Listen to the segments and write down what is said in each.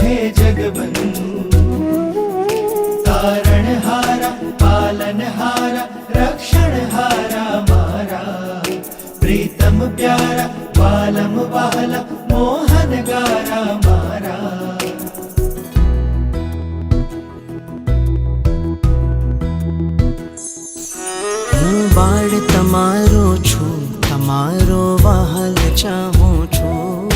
હે જગબંધુ તારણહારા પાલનહારા રક્ષણહારા મારા પ્રીતમ પ્યારા વાલમ વહાલા મોહનગારા મારા બાળ તમારો છું તમારો વહાલ ચાહું છું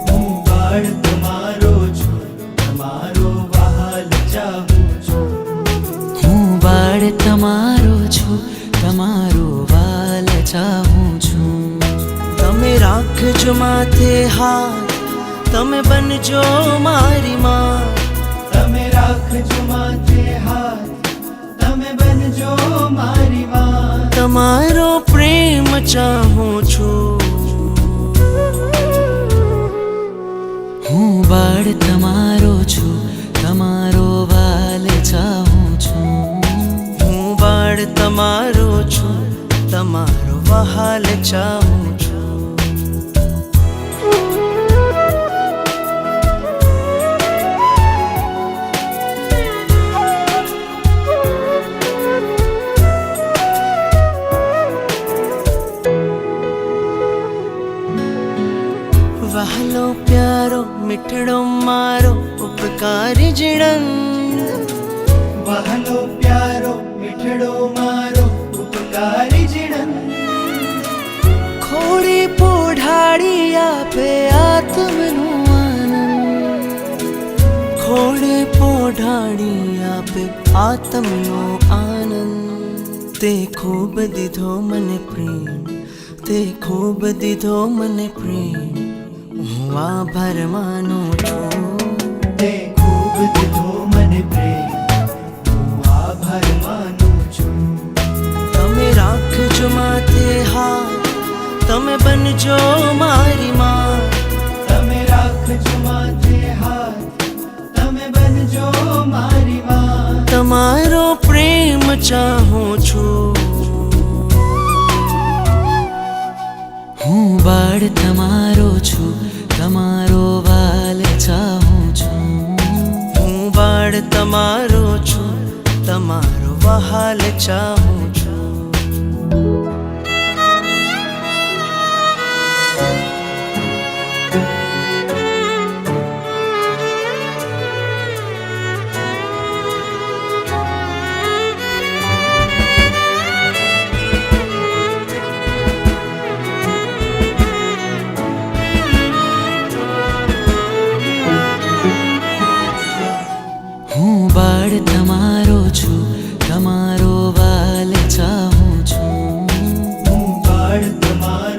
હું બાળ તમારો છું તમારો વહાલ ચાહું છું હું બાળ તમારો છું તમારો વહાલ ચાહું છું તમે રાખજો માથે હાથ તમે બનજો મારી માં તમે રાખજો માથે હાથ તમે બનજો મારી માં તમારો પ્રેમ ચાહું છું હું બાળ તમારો છું તમારો વાલ ચાહું છું હું બાળ તમારો છું તમારો વહાલ ચાહું છું વહાલો પ્યારો મીઠડો મારો ઉપકારી જીણન વહાલો પ્યારો મીઠડો મારો ઉપકારી જીણન ખોડી પોઢાડી આપે આત્મનું આનંદ ખોડી પોઢાડી આપે આત્મનો આનંદ તે ખૂબ દીધો મને પ્રેમ તે ખૂબ દીધો મને પ્રેમ હું આભાર માનું છું તે ખૂબ દીધો મને પ્રેમ હું આભાર માનું છું તમે રાખજો માથે હાથ તમે બનજો મારી માં તમે રાખજો માથે હાથ તમે બનજો મારી માં તમારો પ્રેમ ચાહું છું હું બાળ તમારો છું તમારો વાલ ચાહું છું હું બાળ તમારો છું તમારો વહાલ ચાહું છું હું બાળ તમારો છું તમારો વાલ ચાહું છું હું બાળ તમારો